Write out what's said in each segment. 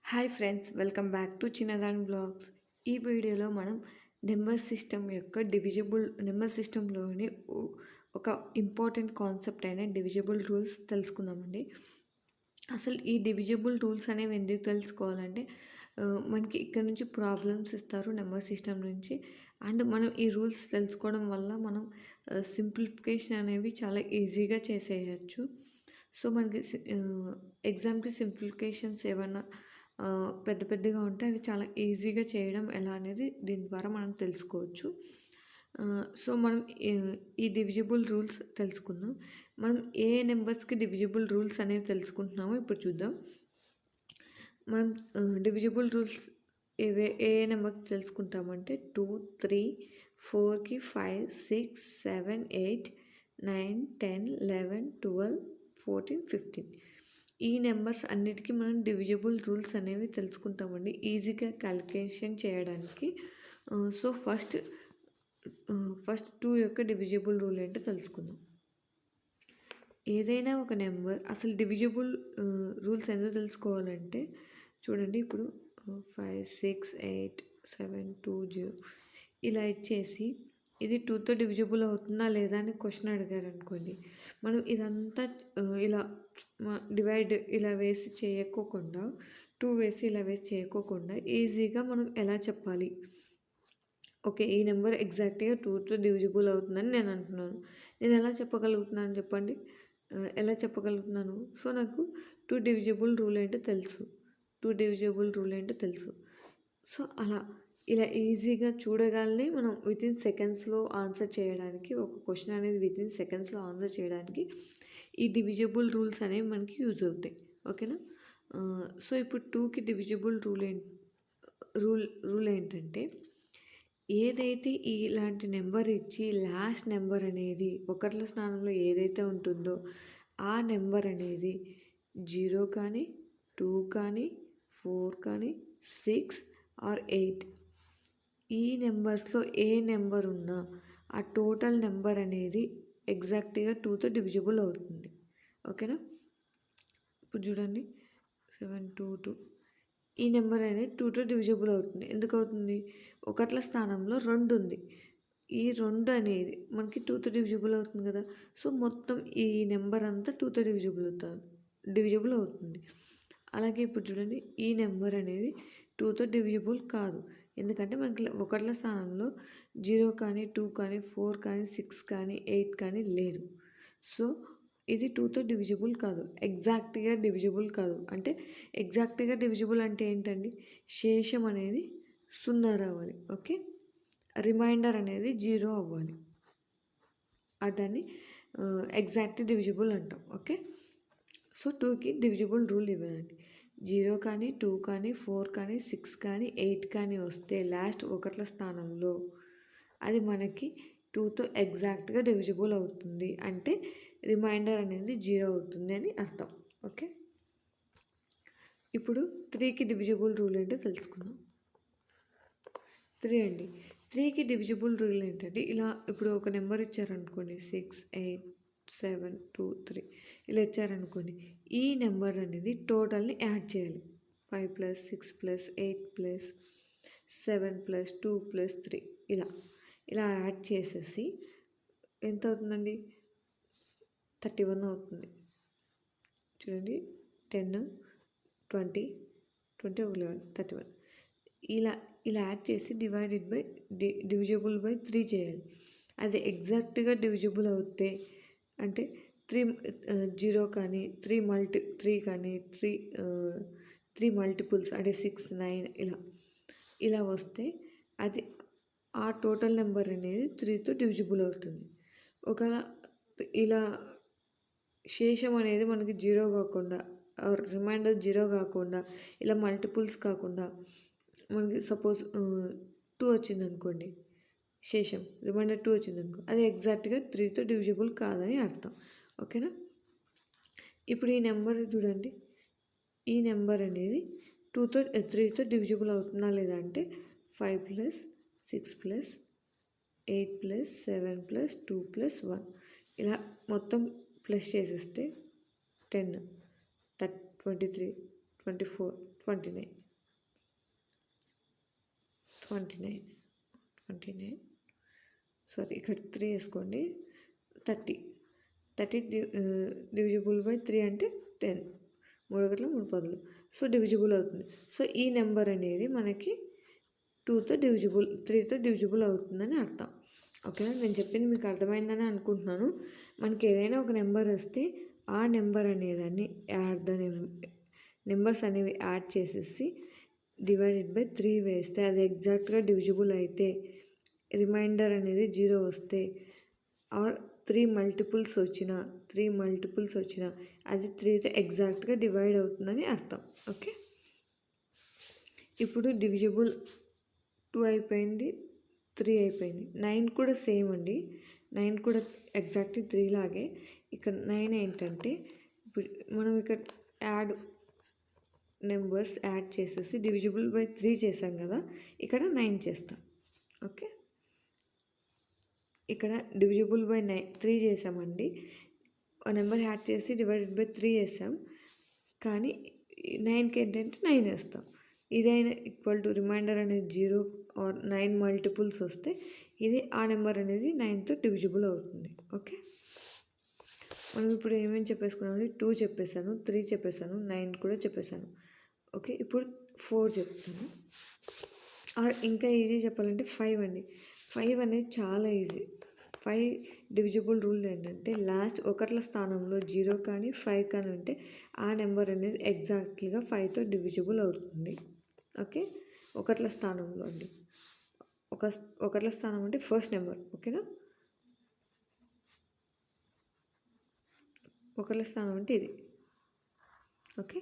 Hi friends, welcome back to చిన్నదాని blogs. ఈ వీడియోలో మనం నెంబర్ సిస్టమ్ యొక్క నెంబర్ సిస్టంలోని ఒక ఇంపార్టెంట్ కాన్సెప్ట్ అయిన డివిజిబుల్ రూల్స్ తెలుసుకుందామండి. అసలు ఈ డివిజిబుల్ రూల్స్ అనేవి ఎందుకు తెలుసుకోవాలంటే మనకి ఇక్కడ నుంచి ప్రాబ్లమ్స్ ఇస్తారు నెంబర్ సిస్టమ్ నుంచి. అండ్ మనం ఈ రూల్స్ తెలుసుకోవడం వల్ల మనం సింప్లిఫికేషన్ అనేవి చాలా ఈజీగా చేసేయచ్చు. సో మనకి ఎగ్జామ్కి సింప్లిఫికేషన్స్ ఏమన్నా పెద్ద పెద్దగా ఉంటే అవి చాలా ఈజీగా చేయడం ఎలా అనేది దీని ద్వారా మనం తెలుసుకోవచ్చు. సో మనం ఈ డివిజిబుల్ రూల్స్ తెలుసుకుందాం. మనం ఏ నెంబర్స్కి డివిజిబుల్ రూల్స్ అనేవి తెలుసుకుంటున్నామో ఇప్పుడు చూద్దాం. మనం డివిజిబుల్ రూల్స్ ఏ నెంబర్కి తెలుసుకుంటామంటే 2, 3, 4కి 5, 6, 7, 8, 9, 10, 11, 12, 14, 15 ఈ నెంబర్స్ అన్నిటికీ మనం డివిజిబుల్ రూల్స్ అనేవి తెలుసుకుంటామండి ఈజీగా క్యాలిక్యులేషన్ చేయడానికి. సో ఫస్ట్ 2 యొక్క డివిజిబుల్ రూల్ ఏంటో తెలుసుకుందాం. ఏదైనా ఒక నెంబర్ అసలు డివిజిబుల్ రూల్స్ ఎందుకు తెలుసుకోవాలంటే చూడండి, ఇప్పుడు 5, 6, 8, 7, 2, 0 ఇలా ఇచ్చేసి ఇది 2తో డివిజిబుల్ అవుతుందా లేదా అని క్వశ్చన్ అడిగారు అనుకోండి, మనం ఇదంతా ఇలా డివైడ్ ఇలా వేసి చేయకోకుండా 2 వేసి ఇలా వేసి చేయకోకుండా ఈజీగా మనం ఎలా చెప్పాలి, ఓకే ఈ నెంబర్ ఎగ్జాక్ట్గా 2తో డివిజిబుల్ అవుతుందని నేను అంటున్నాను, నేను ఎలా చెప్పగలుగుతున్నాను చెప్పండి, ఎలా చెప్పగలుగుతున్నాను? సో నాకు 2 డివిజిబుల్ రూల్ ఏంటో తెలుసు. సో అలా ఇలా ఈజీగా చూడగానే మనం వితిన్ సెకండ్స్లో ఆన్సర్ చేయడానికి, ఒక క్వశ్చన్ అనేది వితిన్ సెకండ్స్లో ఆన్సర్ చేయడానికి ఈ డివిజిబుల్ రూల్స్ అనేవి మనకి యూజ్ అవుతాయి. ఓకేనా? సో ఇప్పుడు 2కి డివిజిబుల్ రూల్ ఏంటంటే, ఏదైతే ఇలాంటి నెంబర్ ఇచ్చి లాస్ట్ నెంబర్ అనేది ఒకట్ల స్థానంలో ఏదైతే ఉంటుందో ఆ నెంబర్ అనేది 0 కానీ 2 కానీ 4 కానీ 6 ఆర్ 8 ఈ నెంబర్స్లో ఏ నెంబర్ ఉన్నా ఆ టోటల్ నెంబర్ అనేది ఎగ్జాక్ట్గా 2తో డివిజిబుల్ అవుతుంది. ఓకేనా? ఇప్పుడు చూడండి 722 ఈ నెంబర్ అనేది 2తో డివిజిబుల్ అవుతుంది. ఎందుకు అవుతుంది? ఒకట్ల స్థానంలో 2 ఉంది. ఈ 2 అనేది మనకి 2తో డివిజిబుల్ అవుతుంది కదా. సో మొత్తం ఈ నెంబర్ అంతా 2తో డివిజిబుల్ అవుతుంది. అలాగే ఇప్పుడు చూడండి, ఈ నెంబర్ అనేది 2తో డివిజిబుల్ కాదు. ఎందుకంటే మనకి ఒకట్ల స్థానంలో 0 కానీ 2 కానీ 4 కానీ 6 కానీ 8 కానీ లేదు. సో ఇది 2తో డివిజిబుల్ కాదు, ఎగ్జాక్ట్గా డివిజిబుల్ కాదు. అంటే ఎగ్జాక్ట్గా డివిజిబుల్ అంటే ఏంటండి? శేషం అనేది 0 రావాలి. ఓకే, రిమైండర్ అనేది 0 అవ్వాలి. దాన్ని ఎగ్జాక్ట్ డివిజిబుల్ అంటాం. ఓకే, సో 2కి డివిజిబుల్ రూల్ ఇవ్వదండి. 0 కానీ 2 కానీ 4 కానీ 6 కానీ 8 కానీ వస్తే లాస్ట్ ఒకట్ల స్థానంలో అది మనకి 2తో ఎగ్జాక్ట్గా డివిజిబుల్ అవుతుంది. అంటే రిమైండర్ అనేది 0 అవుతుంది అని అర్థం. ఓకే, ఇప్పుడు 3కి డివిజిబుల్ రూల్ ఏంటో తెలుసుకుందాం. 3 అండి, 3కి డివిజిబుల్ రూల్ ఏంటంటే, ఇలా ఇప్పుడు ఒక నెంబర్ ఇచ్చారనుకోండి 6, 8, 7, 2, 3 ఇలా ఇచ్చారనుకోండి, ఈ నెంబర్ అనేది టోటల్ని యాడ్ చేయాలి. 5 + 6 + 8 + 7 + 2 + 3 ఇలా యాడ్ చేసేసి ఎంత అవుతుందండి? 31 అవుతుంది. చూడండి, 10, 20, 11, 31 ఇలా యాడ్ చేసి డివిజిబుల్ బై 3 చేయాలి. అది ఎగ్జాక్ట్గా డివిజిబుల్ అవుతే అంటే 0 కానీ 3 కానీ 3 మల్టిపుల్స్ అంటే 6, 9 ఇలా వస్తే అది ఆ టోటల్ నెంబర్ అనేది 3తో డివిజిబుల్ అవుతుంది. ఒకవేళ ఇలా శేషం అనేది మనకి 0 కాకుండా, రిమైండర్ 0 కాకుండా, ఇలా మల్టిపుల్స్ కాకుండా మనకి సపోజ్ 2 వచ్చిందనుకోండి, శేషం రిమైండర్ 2 వచ్చిందనుకో, అది ఎగ్జాక్ట్గా 3తో డివిజిబుల్ కాదని అర్థం. ఓకేనా? ఇప్పుడు ఈ నెంబర్ చూడండి, ఈ నెంబర్ అనేది 3తో డివిజిబుల్ అవుతుందా లేదా అంటే 5 + 6 + 8 + 7 + 2 + 1 ఇలా మొత్తం ప్లస్ చేసేస్తే 10, 23, 24, 29, 29, 29, సారీ ఇక్కడ 3 వేసుకోండి. 30, 30 డివిజిబుల్ బై 3 అంటే 10, 3 ఒకట్ల 3 పదులు. సో డివిజిబుల్ అవుతుంది. సో ఈ నెంబర్ అనేది మనకి 2తో డివిజిబుల్, 3తో డివిజిబుల్ అవుతుందని అర్థం. ఓకేనా, నేను చెప్పింది మీకు అర్థమైందని అనుకుంటున్నాను. మనకి ఏదైనా ఒక నెంబర్ వస్తే ఆ నెంబర్ అనేదాన్ని నెంబర్స్ అనేవి యాడ్ చేసేసి డివైడెడ్ బై 3 వేస్తే అది ఎగ్జాక్ట్గా డివిజిబుల్ అయితే, రిమైండర్ అనేది 0 వస్తే, ఆర్ 3 మల్టిపుల్స్ వచ్చినా అది 3తో ఎగ్జాక్ట్గా డివైడ్ అవుతుందని అర్థం. ఓకే, ఇప్పుడు డివిజిబుల్ 2 అయిపోయింది, 3 అయిపోయింది. 9 కూడా సేమ్ అండి. 9 కూడా ఎగ్జాక్ట్లీ 3 లాగే. ఇక్కడ 9 ఏంటంటే ఇప్పుడు మనం ఇక్కడ నెంబర్స్ యాడ్ చేసేసి డివిజిబుల్ బై 3 చేసాం కదా, ఇక్కడ 9 చేస్తాం. ఓకే, ఇక్కడ డివిజిబుల్ బై 3 చేసామండి. నెంబర్ యాడ్ చేసి డివైడెడ్ బై 3 చేసాం, కానీ 9కి ఏంటంటే 9 వేస్తాం. ఇదైనా ఈక్వల్ టు రిమైండర్ అనేది 0 ఆర్ 9 మల్టిపుల్స్ వస్తే ఇది ఆ నెంబర్ అనేది 9తో డివిజిబుల్ అవుతుంది. ఓకే, మనం ఇప్పుడు ఏమేమి చెప్పేసుకున్నామండి, 2 చెప్పేశాను, 3 చెప్పేశాను, 9 కూడా చెప్పేశాను. ఓకే, ఇప్పుడు 4 చెప్తాను. ఇంకా ఈజీ చెప్పాలంటే 5 అండి. 5 అనేది చాలా ఈజీ. 5 డివిజిబుల్ రూల్ ఏంటంటే లాస్ట్ ఒకట్ల స్థానంలో 0 కానీ 5 కానీ ఉంటే ఆ నెంబర్ అనేది ఎగ్జాక్ట్లీగా 5తో డివిజిబుల్ అవుతుంది. ఓకే, ఒకట్ల స్థానంలో అండి. ఒకట్ల స్థానం అంటే ఫస్ట్ నెంబర్. ఓకేనా, ఒకట్ల స్థానం అంటే ఇది. ఓకే,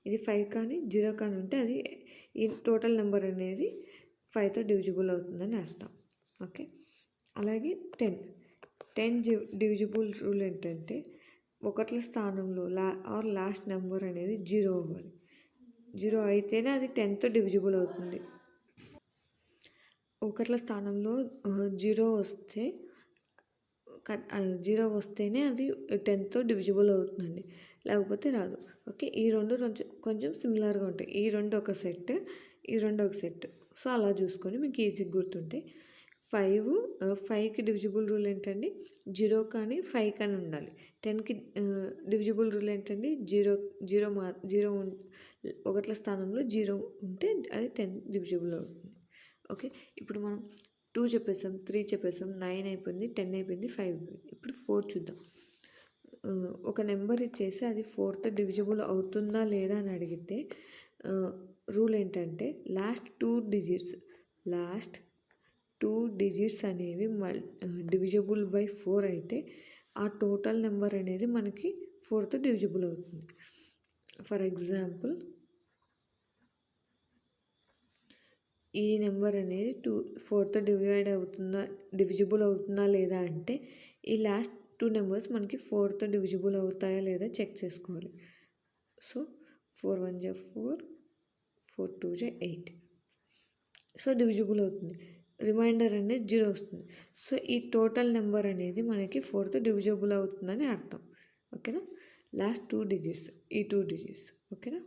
ఇది 5 కానీ 0 కానీ ఉంటే అది ఈ టోటల్ నెంబర్ అనేది 5తో డివిజిబుల్ అవుతుందని అర్థం. ఓకే, అలాగే 10 డివిజిబుల్ రూల్ ఏంటంటే ఒకట్ల స్థానంలో లాస్ట్ నెంబర్ అనేది 0 అవ్వాలి. 0 అయితేనే అది 10తో డివిజిబుల్ అవుతుంది. ఒకట్ల స్థానంలో 0 వస్తేనే అది 10తో డివిజిబుల్ అవుతుందండి, లేకపోతే రాదు. ఓకే, ఈ రెండు కొంచెం సిమిలర్గా ఉంటాయి. ఈ రెండు ఒక సెట్, ఈ రెండు ఒక సెట్. సో అలా చూసుకొని మీకు ఈజీగా గుర్తుంటాయి. 5కి డివిజిబుల్ రూల్ ఏంటండి, 0 కానీ 5 కానీ ఉండాలి. 10కి డివిజిబుల్ రూల్ ఏంటండి, 0 ఒకట్ల స్థానంలో 0 ఉంటే అది 10 డివిజిబుల్ అవుతుంది. ఓకే, ఇప్పుడు మనం 2 చెప్పేసాం, 3 చెప్పేసాం, 9 అయిపోయింది, 10 అయిపోయింది, 5 అయిపోయింది. ఇప్పుడు 4 చూద్దాం. ఒక నెంబర్ ఇచ్చేసి అది 4తో డివిజిబుల్ అవుతుందా లేదా అని అడిగితే రూల్ ఏంటంటే లాస్ట్ 2 డిజిట్స్ అనేవి డివిజిబుల్ బై 4 అయితే ఆ టోటల్ నెంబర్ అనేది మనకి 4తో డివిజిబుల్ అవుతుంది. ఫర్ ఎగ్జాంపుల్ ఈ నెంబర్ అనేది 4తో డివిజిబుల్ అవుతుందా లేదా అంటే ఈ లాస్ట్ 2 నెంబర్స్ మనకి 4తో డివిజిబుల్ అవుతాయా లేదా చెక్ చేసుకోవాలి. సో 4 1 జా 4, 4 2 జా 8. సో డివిజిబుల్ అవుతుంది. రిమైండర్ అనేది 0 వస్తుంది. సో ఈ టోటల్ నెంబర్ అనేది మనకి 4తో డివిజిబుల్ అవుతుందని అర్థం. ఓకేనా, లాస్ట్ 2 డిజిట్స్, ఈ 2 డిజిట్స్. ఓకేనా,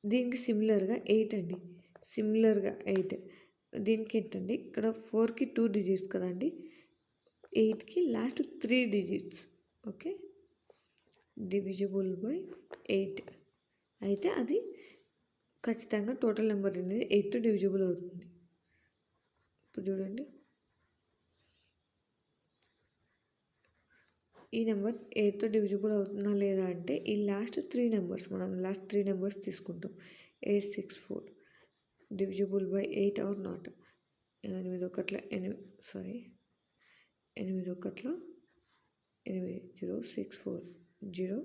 దీనికి సిమిలర్గా 8 అండి. 8 దీనికి ఏంటండి, ఇక్కడ 4కి 2 డిజిట్స్ కదండి, 8కి last 3 digits. Okay, divisible by 8 అయితే అది ఖచ్చితంగా టోటల్ నెంబర్ అనేది 8తో డివిజిబుల్ అవుతుంది. ఇప్పుడు చూడండి, ఈ నెంబర్ 8తో డివిజిబుల్ అవుతుందా లేదా అంటే ఈ లాస్ట్ 3 నెంబర్స్, మనం లాస్ట్ 3 నెంబర్స్ తీసుకుంటాం. 8 6 4 డివిజిబుల్ బై 8 ఆర్ నాట్. 8 ఒకట్ల 8 0 6 4 0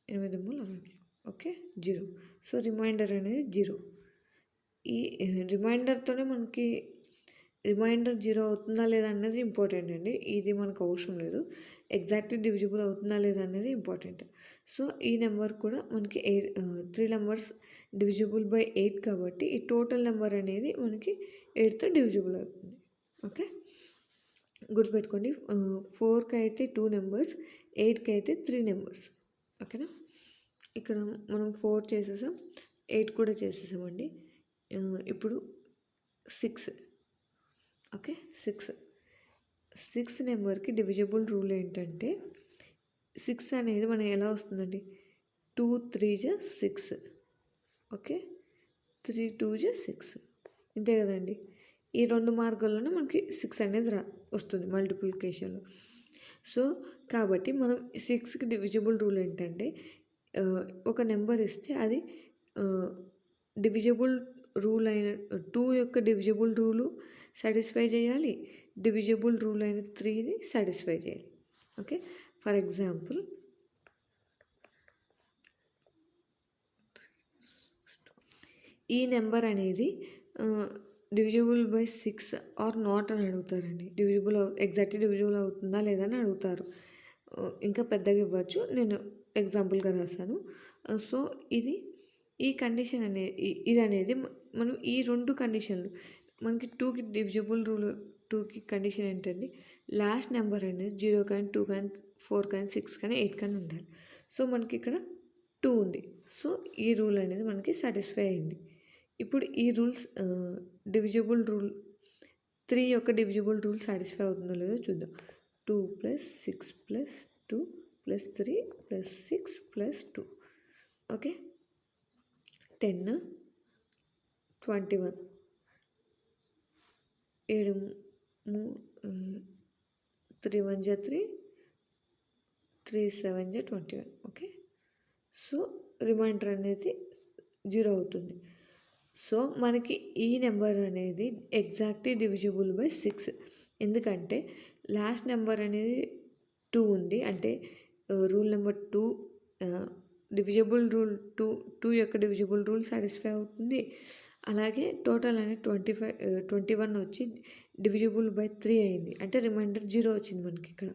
8 11. ఓకే, 0. సో రిమైండర్ అనేది 0. ఈ రిమైండర్తోనే మనకి రిమైండర్ 0 అవుతుందా లేదా అనేది ఇంపార్టెంట్ అండి. ఇది మనకు అవసరం లేదు. ఎగ్జాక్ట్లీ డివిజిబుల్ అవుతుందా లేదా అనేది ఇంపార్టెంట్. సో ఈ నెంబర్ కూడా మనకి 3 నెంబర్స్ డివిజిబుల్ బై 8 కాబట్టి ఈ టోటల్ నెంబర్ అనేది మనకి 8తో డివిజిబుల్ అవుతుంది. ఓకే, గుర్తుపెట్టుకోండి, 4కి అయితే 2 నెంబర్స్, 8కి అయితే 3 నెంబర్స్. ఓకేనా, ఇక్కడ మనం 4 చేసేసాం, 8 కూడా చేసేసామండి. ఇప్పుడు 6. ఓకే, 6 నెంబర్కి డివిజిబుల్ రూల్ ఏంటంటే 6 అనేది మనకి ఎలా వస్తుందండి, 2 3 6. ఓకే, 3 2 6, ఇంతే కదండి. ఈ 2 మార్గాల్లోనే మనకి 6 అనేది వస్తుంది మల్టిప్లికేషన్లో. సో కాబట్టి మనం 6కి డివిజిబుల్ రూల్ ఏంటంటే ఒక నెంబర్ ఇస్తే అది డివిజిబుల్ రూల్ అయిన 2 యొక్క డివిజిబుల్ రూలు సాటిస్ఫై చేయాలి, డివిజిబుల్ రూల్ అయిన 3ని సాటిస్ఫై చేయాలి. ఓకే, ఫర్ ఎగ్జాంపుల్ ఈ నెంబర్ అనేది డివిజిబుల్ బై 6 ఆర్ నాట్ అని అడుగుతారండి. ఎగ్జాక్ట్లీ డివిజిబుల్ అవుతుందా లేదా అని అడుగుతారు. ఇంకా పెద్దగా ఇవ్వచ్చు, నేను ఎగ్జాంపుల్గా రాస్తాను. సో ఈ కండిషన్ ఇది అనేది మనం ఈ 2 కండిషన్లు మనకి 2కి డివిజిబుల్ రూల్ 2కి కండిషన్ ఏంటండి, లాస్ట్ నెంబర్ అనేది 0 కానీ 2 కానీ 4 కానీ 6 కానీ 8 కానీ ఉండాలి. సో మనకి ఇక్కడ 2 ఉంది. సో ఈ రూల్ అనేది మనకి సాటిస్ఫై అయింది. ఇప్పుడు ఈ రూల్స్ డివిజిబుల్ రూల్ 3 యొక్క డివిజిబుల్ రూల్ సాటిస్ఫై అవుతుందో లేదో చూద్దాం. 2 + 6 + 2 + 3 + 6 + 2. ఓకే, 10 21, 7 3 1 3, 3 7 21. ఓకే, సో రిమైండర్ అనేది 0 అవుతుంది. సో మనకి ఈ నెంబర్ అనేది ఎగ్జాక్ట్లీ డివిజిబుల్ బై 6, ఎందుకంటే లాస్ట్ నెంబర్ అనేది 2 ఉంది. అంటే రూల్ నెంబర్ 2 డివిజిబుల్ రూల్ 2 యొక్క డివిజిబుల్ రూల్ సాటిస్ఫై అవుతుంది. అలాగే టోటల్ అనేది 21 వచ్చి డివిజిబుల్ బై 3 అయింది. అంటే రిమైండర్ 0 వచ్చింది మనకి ఇక్కడ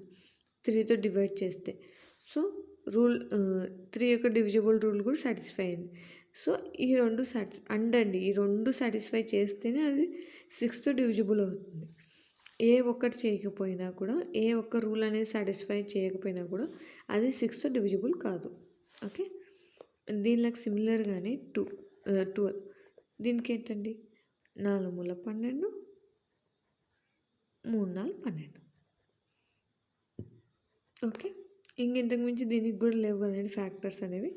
3తో డివైడ్ చేస్తే. సో రూల్ 3 యొక్క డివిజిబుల్ రూల్ కూడా సాటిస్ఫై అయింది. సో ఈ 2 ఈ 2 సాటిస్ఫై చేస్తేనే అది 6తో డివిజిబుల్ అవుతుంది. ఏ ఒక్కటి చేయకపోయినా కూడా, ఏ ఒక్క రూల్ అనేది సాటిస్ఫై చేయకపోయినా కూడా అది 6తో డివిజిబుల్ కాదు. ఓకే, దీనికి సిమిలర్గానే 12 దీనికి ఏంటండి, 4 మూల 12, 3 4 12. ఓకే, ఇంతకు మించి దీనికి కూడా లేవు కదండి ఫ్యాక్టర్స్ అనేవి.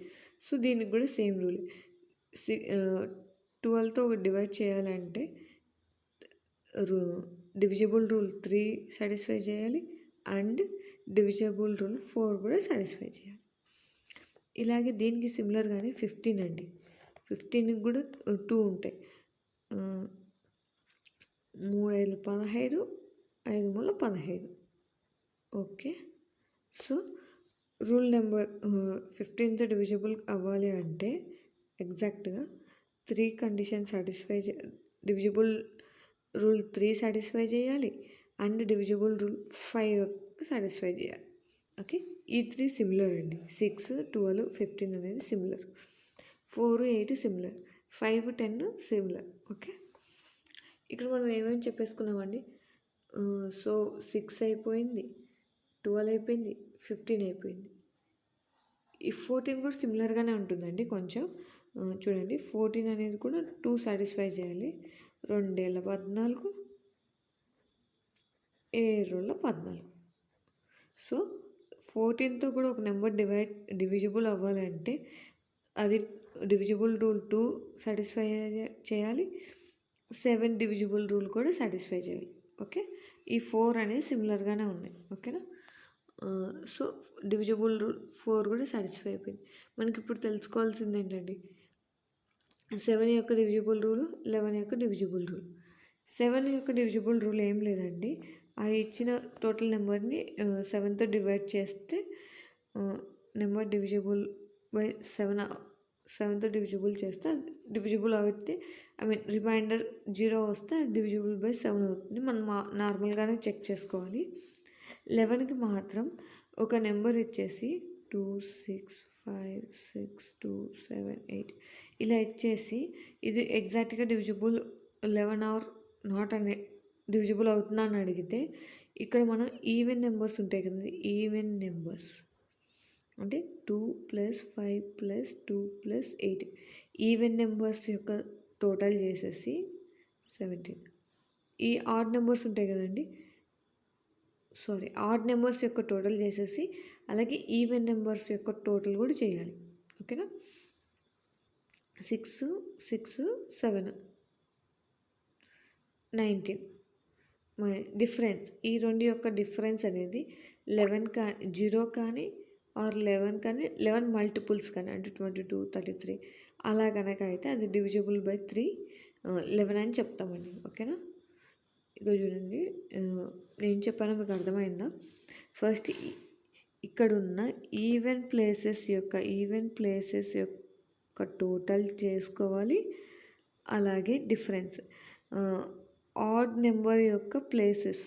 సో దీనికి కూడా సేమ్ రూల్. 12తో డివైడ్ చేయాలంటే డివిజిబుల్ రూల్ 3 సాటిస్ఫై చేయాలి అండ్ డివిజిబుల్ రూల్ 4 కూడా సాటిస్ఫై చేయాలి. ఇలాగే దీనికి సిమిలర్గానే 15 అండి. 15కి కూడా 2 ఉంటాయి. 3 5 15, 5 మూల 15. ఓకే, సో రూల్ నెంబర్ 15తో డివిజిబుల్ అవ్వాలి అంటే ఎగ్జాక్ట్గా 3 కండిషన్ డివిజిబుల్ రూల్ 3 సాటిస్ఫై చేయాలి అండ్ డివిజిబుల్ రూల్ 5 సాటిస్ఫై చేయాలి. ఓకే, ఈ 3 సిమిలర్ అండి. 6 12 15 అనేది సిమిలర్, 4 8 సిమిలర్, 5 10 సిమిలర్. ఓకే, ఇక్కడ మనం ఏమేమి చెప్పేసుకున్నామండి. సో 6 అయిపోయింది, 12 అయిపోయింది, 15 అయిపోయింది. ఈ 14 కూడా సిమిలర్గానే ఉంటుందండి కొంచెం. చూడండి, 14 అనేది కూడా 2 సాటిస్ఫై చేయాలి. 2 14, 7 14. సో 14తో కూడా ఒక నెంబర్ డివిజిబుల్ అవ్వాలంటే అది డివిజిబుల్ రూల్ 2 సాటిస్ఫై చేయాలి, 7 డివిజిబుల్ రూల్ కూడా సాటిస్ఫై చేయాలి. ఓకే, ఈ 4 అనేది సిమిలర్గానే ఉన్నాయి. ఓకేనా, సో డివిజిబుల్ రూల్ 4 కూడా సాటిస్ఫై అయిపోయింది. మనకి ఇప్పుడు తెలుసుకోవాల్సింది ఏంటండి, 7 యొక్క డివిజిబుల్ రూలు, 11 యొక్క డివిజిబుల్ రూల్. 7 యొక్క డివిజిబుల్ రూల్ ఏం లేదండి, ఆ ఇచ్చిన టోటల్ నెంబర్ని 7తో డివైడ్ చేస్తే నెంబర్ డివిజిబుల్ బై 7తో డివిజిబుల్ చేస్తే డివిజిబుల్ అవుతే రిమైండర్ 0 వస్తే డివిజిబుల్ బై 7 అవుతుంది. మనం నార్మల్గానే చెక్ చేసుకోవాలి. 11కి మాత్రం ఒక నెంబర్ ఇచ్చేసి 2 6 5 6 2 7 8 ఇలా ఇచ్చేసి ఇది ఎగ్జాక్ట్గా డివిజిబుల్ 11 ఆర్ నాట్ అనే డివిజిబుల్ అవుతుందా అని అడిగితే ఇక్కడ మనం ఈవెన్ నెంబర్స్ ఉంటాయి కదండి, ఈవెన్ నెంబర్స్ అంటే 2 + 5 + 2 + 8 ఈవెన్ నెంబర్స్ యొక్క టోటల్ చేసేసి 17. ఈ ఆడ్ నెంబర్స్ ఉంటాయి కదండి, ఆడ్ నెంబర్స్ యొక్క టోటల్ చేసేసి అలాగే ఈవెన్ నెంబర్స్ యొక్క టోటల్ కూడా చేయాలి. ఓకేనా. 6, 6, 7, 19. డిఫరెన్స్ ఈ రెండు యొక్క డిఫరెన్స్ అనేది 0 కానీ ఆర్ 11 కానీ 11 మల్టిపుల్స్ కానీ అంటే 22, 33 అలా కనుక అయితే అది డివిజిబుల్ బై 3 11 అని చెప్తామండి. ఓకేనా. ఇక చూడండి, నేను చెప్పాను మీకు అర్థమైందా. ఫస్ట్ ఇక్కడున్న ఈవెన్ ప్లేసెస్ యొక్క టోటల్ చేసుకోవాలి. అలాగే డిఫరెన్స్ ఆడ్ నెంబర్ యొక్క ప్లేసెస్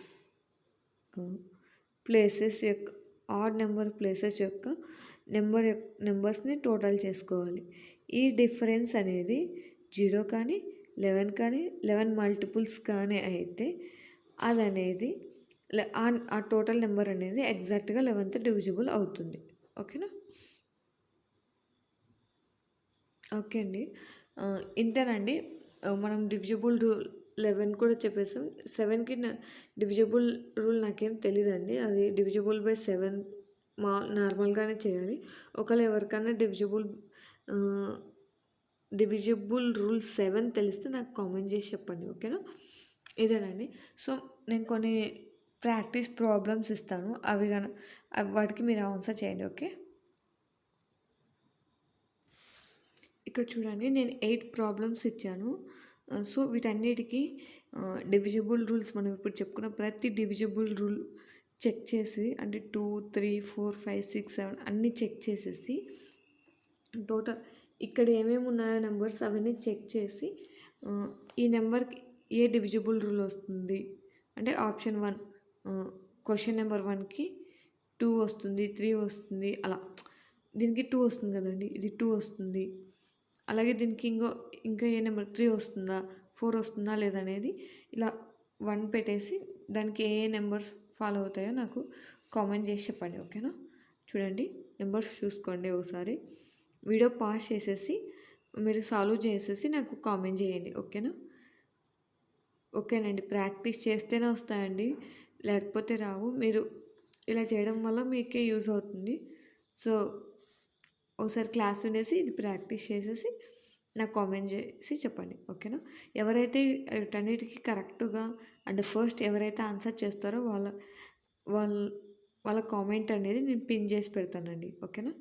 యొక్క నెంబర్స్ని టోటల్ చేసుకోవాలి. ఈ డిఫరెన్స్ అనేది 0 కానీ 11 కానీ 11 మల్టిపుల్స్ కానీ అయితే అది అనేది ఆ టోటల్ నెంబర్ అనేది ఎగ్జాక్ట్గా 11తో డివిజిబుల్ అవుతుంది. ఓకేనా. ఓకే అండి, ఇంతేనండి. మనం డివిజిబుల్ రూల్ 11 కూడా చెప్పేసాం. 7కి డివిజిబుల్ రూల్ నాకేం తెలీదండి. అది డివిజిబుల్ బై 7 నార్మల్గానే చేయాలి. ఒకవేళ ఎవరికైనా డివిజిబుల్ రూల్ 7 తెలిస్తే నాకు కామెంట్ చేసి చెప్పండి. ఓకేనా. ఇదేనండి. సో నేను కొన్ని ప్రాక్టీస్ ప్రాబ్లమ్స్ ఇస్తాను, వాటికి మీరు ఆన్సర్ చేయండి. ఓకే. ఇక్కడ చూడండి, నేను 8 ప్రాబ్లమ్స్ ఇచ్చాను. సో వీటన్నిటికీ డివిజిబుల్ రూల్స్ మనం ఇప్పుడు చెప్పుకున్న ప్రతి డివిజిబుల్ రూల్ చెక్ చేసి, అంటే 2, 3, 4, 5, 6, 7 అన్నీ చెక్ చేసేసి టోటల్ ఇక్కడ ఏమేమి ఉన్నాయో నెంబర్స్ అవన్నీ చెక్ చేసి ఈ నెంబర్కి ఏ డివిజిబుల్ రూల్ వస్తుంది అంటే ఆప్షన్ 1 క్వశ్చన్ నెంబర్ 1కి 2 వస్తుంది, 3 వస్తుంది, అలా దీనికి 2 వస్తుంది కదండి, ఇది 2 వస్తుంది. అలాగే దీనికి ఇంకా ఏ నెంబర్ 3 వస్తుందా, 4 వస్తుందా లేదనేది ఇలా 1 పెట్టేసి దానికి ఏ నెంబర్స్ ఫాలో అవుతాయో నాకు కామెంట్ చేసి చెప్పండి. ఓకేనా. చూడండి, నెంబర్స్ చూసుకోండి ఒకసారి, వీడియో పాస్ చేసేసి మీరు సాల్వ్ చేసేసి నాకు కామెంట్ చేయండి. ఓకేనా. ఓకేనండి, ప్రాక్టీస్ చేస్తేనే వస్తాయండి, లేకపోతే రావు. మీరు ఇలా చేయడం వల్ల మీకే యూజ్ అవుతుంది. సో ఒకసారి క్లాస్ వినేసి ఇది ప్రాక్టీస్ చేసేసి నాకు కామెంట్ చేసి చెప్పండి. ఓకేనా. ఎవరైతే వీటన్నిటికీ కరెక్ట్గా అండ్ ఫస్ట్ ఎవరైతే ఆన్సర్ చేస్తారో వాళ్ళ కామెంట్ అనేది నేను పిన్ చేసి పెడతానండి. ఓకేనా.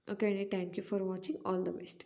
ఓకే అండి, thank you for watching. All the best.